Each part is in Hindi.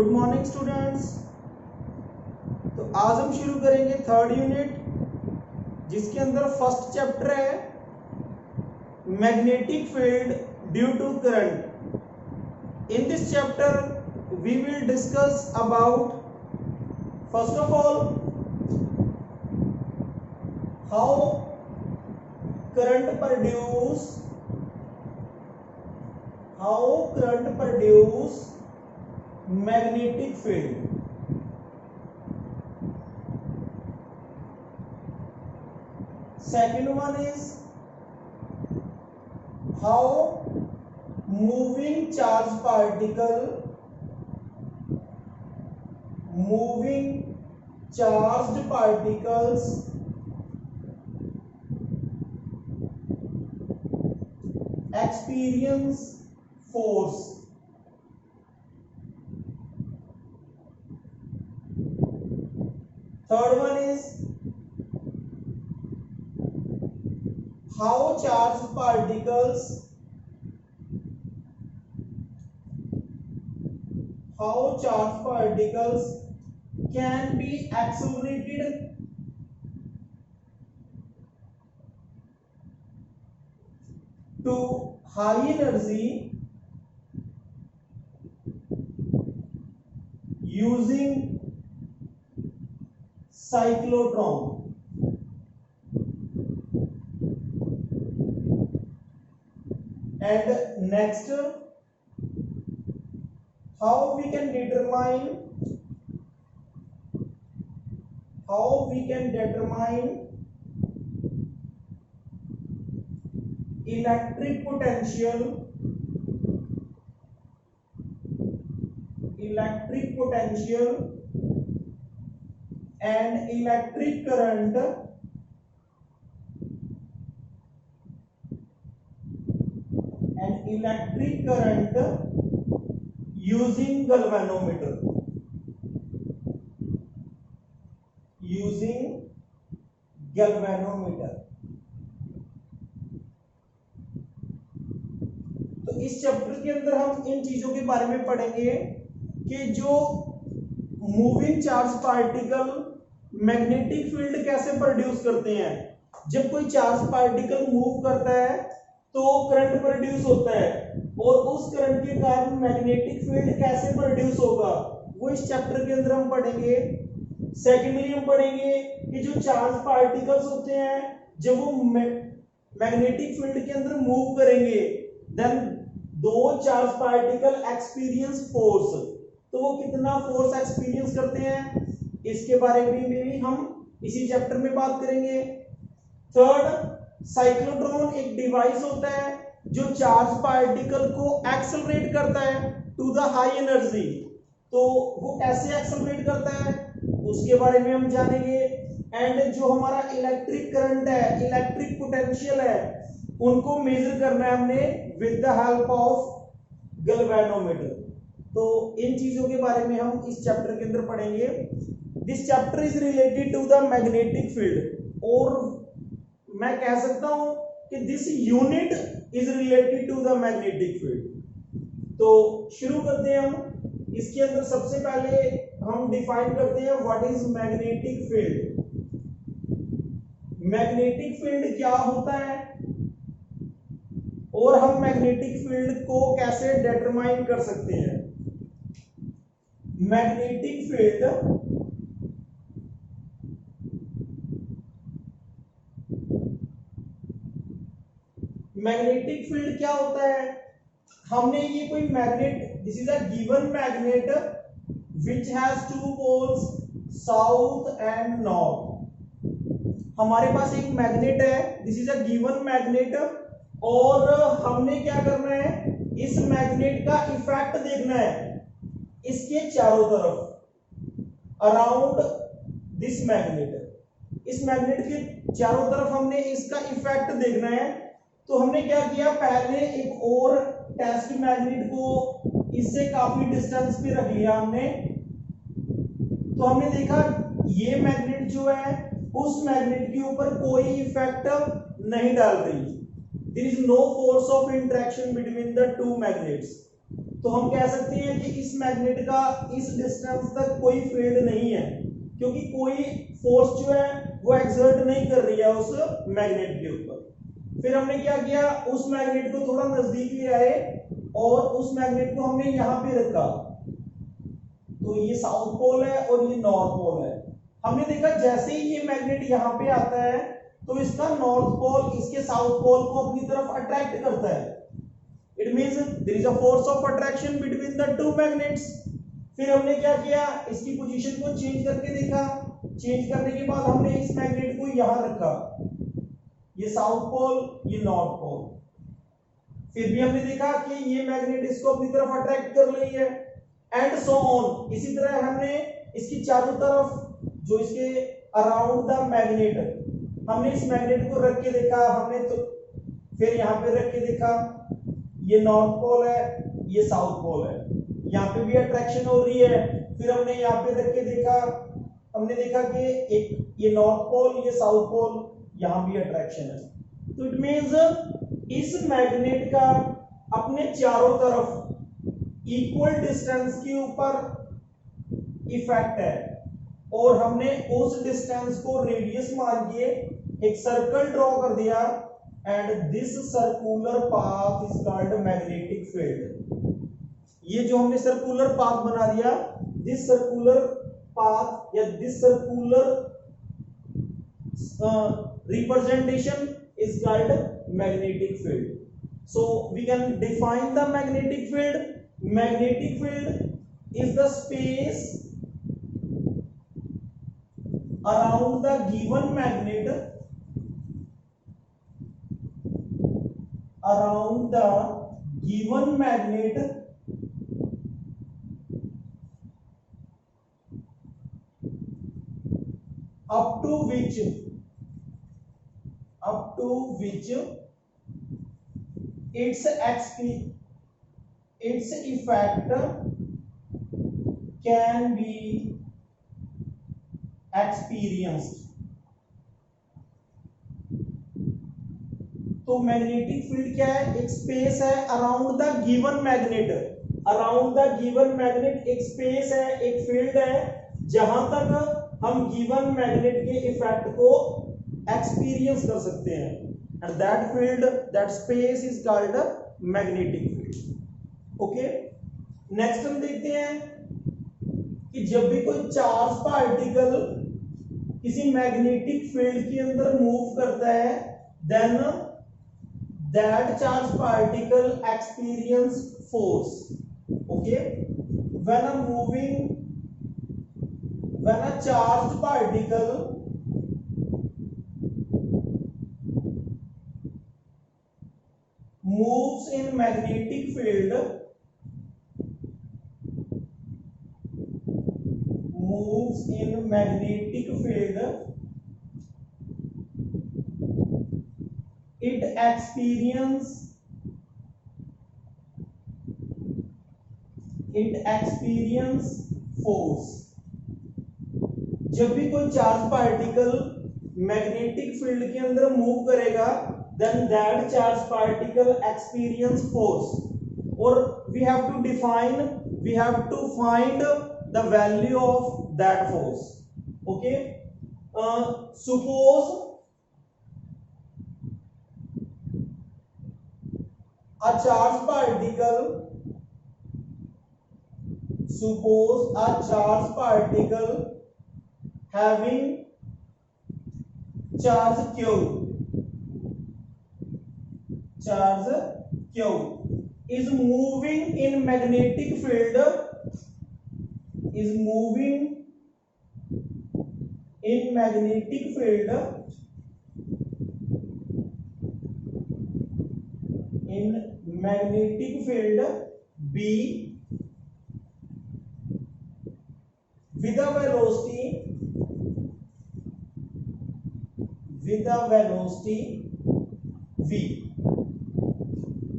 Good morning students. तो आज हम शुरू करेंगे थर्ड यूनिट, जिसके अंदर फर्स्ट चैप्टर है magnetic field due to current. In this chapter we will discuss about first of all how current produce magnetic field. Second one is how moving charged particles experience force. Third one is how charged particles can be accelerated to high energy using cyclotron. And next, how we can determine electric potential and electric current using galvanometer. तो इस चैप्टर के अंदर हम इन चीजों के बारे में पढ़ेंगे कि जो moving charge particle magnetic field कैसे प्रोड्यूस करते हैं। जब कोई चार्ज पार्टिकल मूव करता है तो करंट प्रोड्यूस होता है, और उस करंट के कारण मैग्नेटिक फील्ड कैसे प्रोड्यूस होगा वो इस चैप्टर के अंदर हम पढ़ेंगे। सेकेंडली हम पढ़ेंगे कि जो चार्ज पार्टिकल्स होते हैं जब वो मैग्नेटिक फील्ड के अंदर मूव करेंगे देन दो चार्ज पार्टिकल एक्सपीरियंस फोर्स, तो वो कितना फोर्स एक्सपीरियंस करते हैं इसके बारे में भी हम इसी चैप्टर में बात करेंगे। थर्ड, साइक्लोट्रॉन एक डिवाइस होता है जो चार्ज पार्टिकल को एक्सेलरेट करता है टू द हाई एनर्जी। तो वो कैसे एक्सेलरेट करता है उसके बारे में हम जानेंगे। एंड जो हमारा इलेक्ट्रिक करंट है, इलेक्ट्रिक पोटेंशियल है, उनको मेजर करना है हमने with the help of galvanometer. तो इन चीजों के बारे में हम इस चैप्टर के अंदर पढ़ेंगे। This chapter is related to the magnetic field, और मैं कह सकता हूं कि this unit is related to the magnetic field. तो शुरू करते हैं हम। इसके अंदर सबसे पहले हम डिफाइन करते हैं what is magnetic field. Magnetic field क्या होता है और हम मैग्नेटिक फील्ड को कैसे डिटरमाइन कर सकते हैं। मैग्नेटिक फील्ड क्या होता है। हमने ये कोई magnet, this is a given magnet which has two poles south and north. हमारे पास एक मैग्नेट है, this is a given magnet, और हमने क्या करना है, इस मैग्नेट का इफेक्ट देखना है इसके चारों तरफ, अराउंड दिस मैग्नेट। इस मैग्नेट के चारों तरफ हमने इसका इफेक्ट देखना है। तो हमने क्या किया, पहले एक और टेस्ट मैग्नेट को इससे काफी डिस्टेंस पे रख लिया हमने। तो हमने देखा ये मैग्नेट जो है उस मैग्नेट के ऊपर कोई इफेक्ट नहीं डाल रही। There is no force of interaction between the two magnets. तो हम कह सकते हैं कि इस मैग्नेट का इस डिस्टेंस तक कोई फील्ड नहीं है, क्योंकि कोई फोर्स जो है वो एक्सर्ट नहीं कर रही है उस मैग्नेट के ऊपर। फिर हमने क्या किया, उस मैग्नेट को थोड़ा नजदीक ले आए और उस मैग्नेट को हमने यहां पे रखा। तो ये साउथ पोल है और ये नॉर्थ पोल है। हमने देखा जैसे ही ये मैग्नेट यहां पे आता है तो इसका नॉर्थ पोल इसके साउथ पोल को अपनी तरफ अट्रैक्ट करता है। It means there is a force of attraction between the two magnets. फिर हमने क्या किया, इसकी पोजीशन को चेंज करके देखा। चेंज करने के बाद हमने इस मैग्नेट को यहां रखा, ये साउथ पोल ये नॉर्थ पोल। फिर भी हमने देखा कि ये मैग्नेट इसको अपनी तरफ अट्रैक्ट कर रही है एंड सो ऑन। इसी तरह हमने इसकी चारों तरफ जो इसके अराउंड द मैग्नेट, हमने इस मैग्नेट को रख के देखा। हमने तो फिर यहाँ पे रख के देखा, ये नॉर्थ पोल है ये साउथ पोल है, यहाँ पे भी अट्रैक्शन हो रही है। फिर हमने यहाँ पे रख के देखा, हमने देखा कि एक ये नॉर्थ पोल ये साउथ पोल, यहाँ भी अट्रैक्शन है। तो इट मींस इस मैग्नेट का अपने चारों तरफ इक्वल डिस्टेंस के ऊपर इफेक्ट है और हमने उस डिस्टेंस को रेडियस मान के एक सर्कल ड्रॉ कर दिया and this circular path is called magnetic field. ये जो हमने सर्कुलर पाथ बना दिया, दिस सर्कुलर पाथ या this circular representation is called magnetic field. So we can define the magnetic field. Magnetic field is the space around the given magnet, around the given magnet up to which its effect can be experienced. तो मैग्नेटिक फील्ड क्या है, एक स्पेस है around the given magnet. Around the given magnet एक स्पेस है, एक फील्ड है जहां तक हम गिवन मैग्नेट के इफेक्ट को एक्सपीरियंस कर सकते हैं and that field that space is called magnetic field. Okay, next हम देखते हैं कि जब भी कोई चार्ज पार्टिकल किसी मैग्नेटिक फील्ड के अंदर मूव करता है then that charge particle experience force. Okay, when a charged particle moves in magnetic field, it experience force। जब भी कोई चार्ज पार्टिकल मैग्नेटिक फील्ड के अंदर मूव करेगा then that charge particle experience force, or we have to find the value of that force. Okay, suppose a charge particle having charge q is moving in magnetic field, B with a velocity v।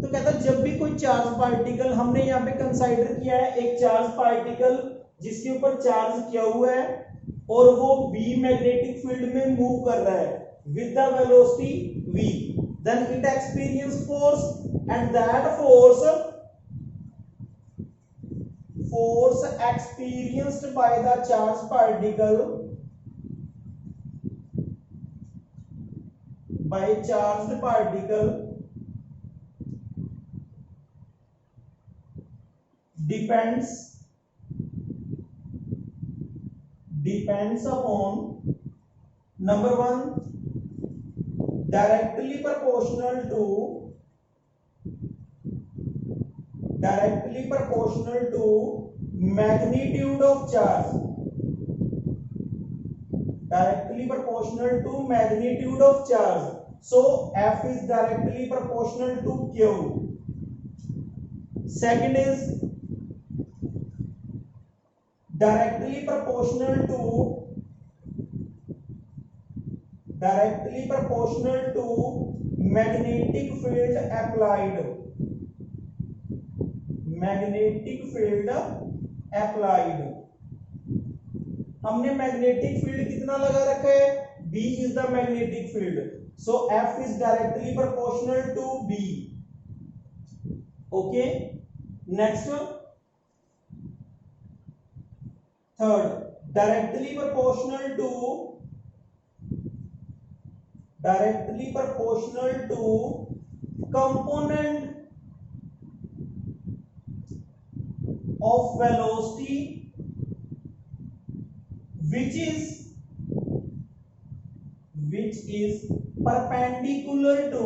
तो कहता है जब भी कोई चार्ज पार्टिकल, हमने यहाँ पे कंसाइडर किया है एक चार्ज पार्टिकल जिसके ऊपर चार्ज किया हुआ है और वो b मैग्नेटिक फील्ड में मूव कर रहा है with the velocity v, then it experience force and that force force experienced by the charged particle depends upon number one directly proportional to magnitude of charge, so F is directly proportional to Q. Second is directly proportional to magnetic field applied. हमने मैग्नेटिक फील्ड कितना लगा रखा है, B is the magnetic field, so F is directly proportional to B. Okay, next one, third, directly proportional to component of velocity which is perpendicular to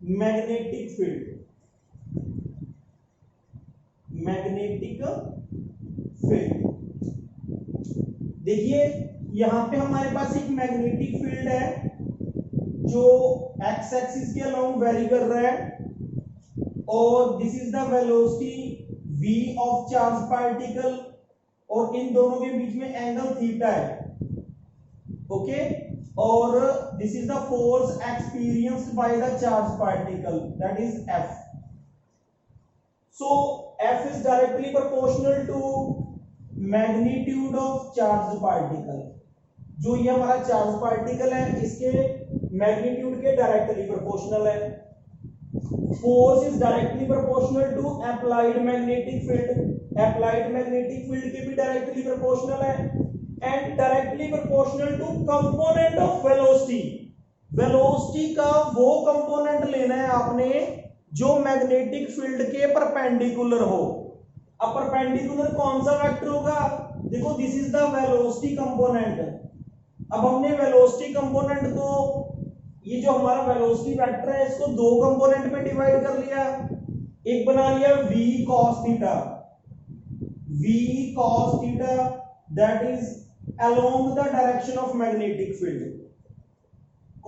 magnetic field. देखिए यहां पे हमारे पास एक मैग्नेटिक फील्ड है जो एक्स एक्सिस के अलोंग वेरी कर रहा है, और this is the velocity v of charge particle, और इन दोनों के बीच में एंगल थीटा है. ओके, और this is the force experienced by the charge particle, that is F. So F is directly proportional to magnitude of charged particle. जो ये हमारा चार्ज पार्टिकल है इसके मैग्नीट्यूड के डायरेक्टली प्रोपोर्शनल है. Force is directly proportional to applied magnetic field. Applied magnetic field के भी डायरेक्टली प्रोपोर्शनल है, and directly proportional to component of velocity. Velocity का वो कंपोनेंट लेना है आपने जो मैग्नेटिक फील्ड के परपेंडिकुलर हो. अब परपेंडिकुलर कौन सा वेक्टर होगा, देखो this is the velocity component. अब हमने वेलोसिटी कंपोनेंट को, ये जो हमारा वेलोसिटी वेक्टर है इसको दो कंपोनेंट में डिवाइड कर लिया. एक बना लिया v cos theta, that is along the direction of magnetic field.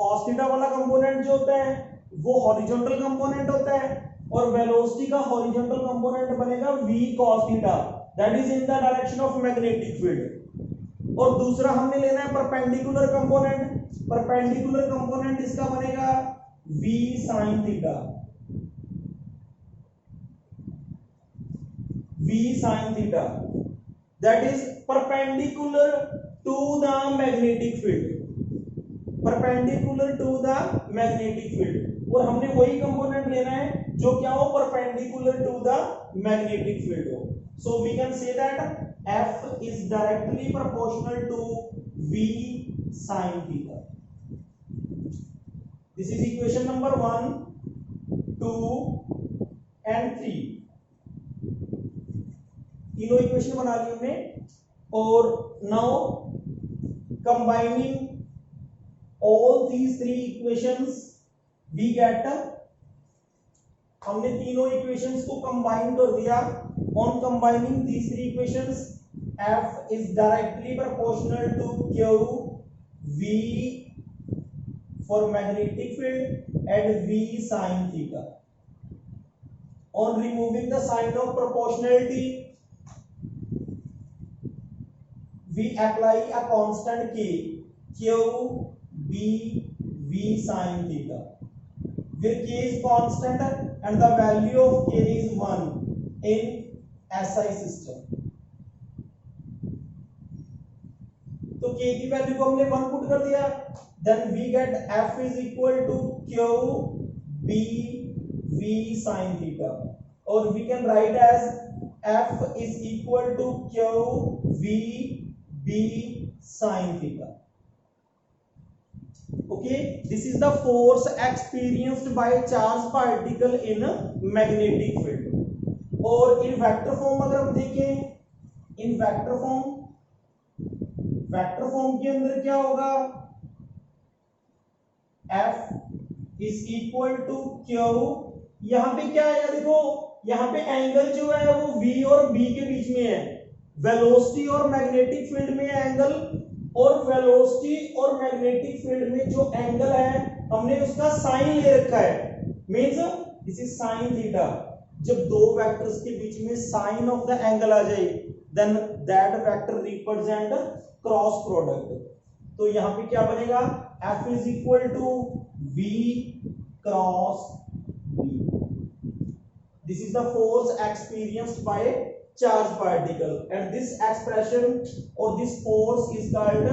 cos theta वाला कंपोनेंट जो होता है वो हॉरिजॉन्टल कंपोनेंट होता है, और वेलोसिटी का हॉरिजॉन्टल कंपोनेंट बनेगा v cos theta, that is in the direction of magnetic field. और दूसरा हमने लेना है परपेंडिकुलर कंपोनेंट. परपेंडिकुलर कंपोनेंट इसका बनेगा v sin theta. That is perpendicular to the magnetic field. और हमने वही कंपोनेंट लेना है जो क्या हो, perpendicular to the magnetic field हो. So we can say that F is directly proportional to V sin theta. This is equation number 1, 2 and 3. तीनों इक्वेशन बना ली हमने, और now combining all these three equations we get, हमने तीनों इक्वेशंस को कंबाइन कर दिया. On combining these three equations, F is directly proportional to Q, V for magnetic field and V sin theta. On removing the sign of proportionality, we apply a constant K, Q, B, V sin theta. Where K is constant and the value of K is 1 in SI system. तो K की वैल्यू को हमने 1 पुट कर दिया, then we get F is equal to Q b v sin theta, or we can write as F is equal to q v b sin theta. Okay, this is the force experienced by charged particle in magnetic field. और in vector form अगर हम देखें, in vector form के अंदर क्या होगा, F is equal to Q, यहां पे क्या आएगा, देखो यहां पे एंगल जो है वो V और B के बीच में है, वेलोसिटी और मैग्नेटिक फील्ड में एंगल, और वेलोसिटी और मैग्नेटिक फील्ड में जो एंगल है हमने उसका साइन ले रखा है, means this is sine theta. जब दो वेक्टर्स के बीच में साइन ऑफ द एंगल आ जाए then that vector represent cross product. तो यहां पे क्या बनेगा, F is equal to V cross B। This is the force experienced by charged particle, and this expression or this force is called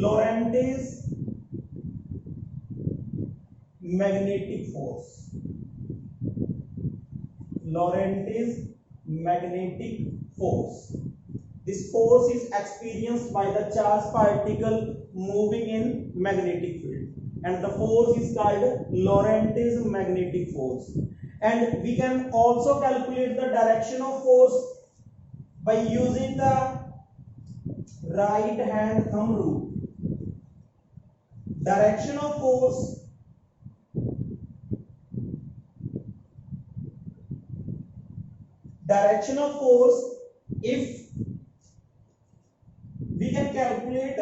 Lorentz magnetic force. Lorentz magnetic force. This force is experienced by the charged particle moving in magnetic field, and the force is called Lorentz magnetic force. And we can also calculate the direction of force by using the right hand thumb rule. Direction of force, if we can calculate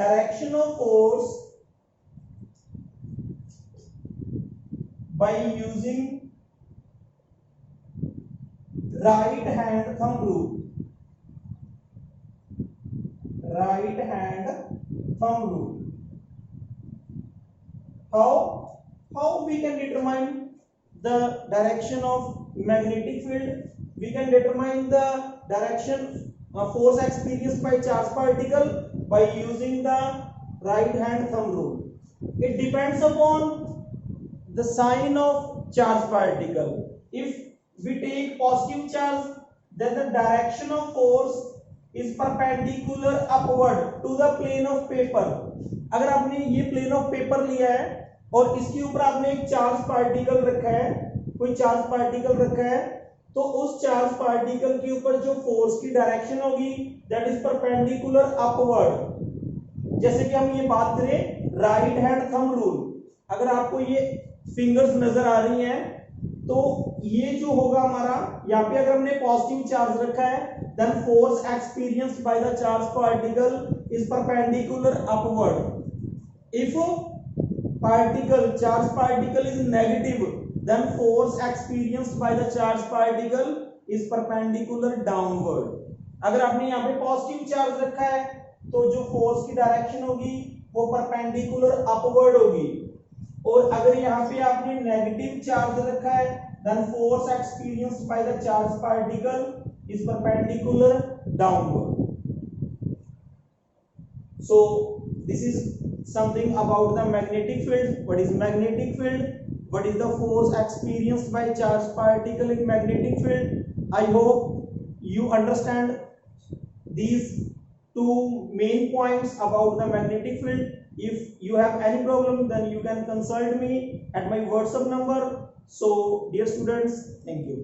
direction of force by using right hand thumb rule. How we can determine the direction of magnetic field? We can determine the direction of force experienced by charged particle by using the right hand thumb rule. It depends upon the sign of charged particle. If we take positive charge, then the direction of force is perpendicular upward to the plane of paper. अगर आपने ये plane of paper लिया है और इसके ऊपर आपने एक चार्ज पार्टिकल रखा है, कोई चार्ज पार्टिकल रखा है, तो उस चार्ज पार्टिकल के ऊपर जो फोर्स की डायरेक्शन होगी दैट इज परपेंडिकुलर अपवर्ड। जैसे कि हम ये बात करें राइट हैंड थंब रूल, अगर आपको ये फिंगर्स नजर आ रही हैं तो ये जो होगा हमारा, यहाँ पे अगर हमने पॉजिटिव चार्ज रखा है then force experienced by the charge particle is perpendicular upward. If charge particle is negative then force experienced by the charge particle is perpendicular downward. अगर आपने यहाँ पे पॉजिटिव चार्ज रखा है तो जो फोर्स की डायरेक्शन होगी वो परपेंडिकुलर अपवर्ड होगी, और अगर यहाँ पे आपने नेगेटिव चार्ज रखा है then force experienced by the charge particle is perpendicular downward. So this is something about the magnetic field. What is magnetic field? What is the force experienced by charged particle in magnetic field? I hope you understand these two main points about the magnetic field. If you have any problem then you can consult me at my WhatsApp number. So dear students, thank you.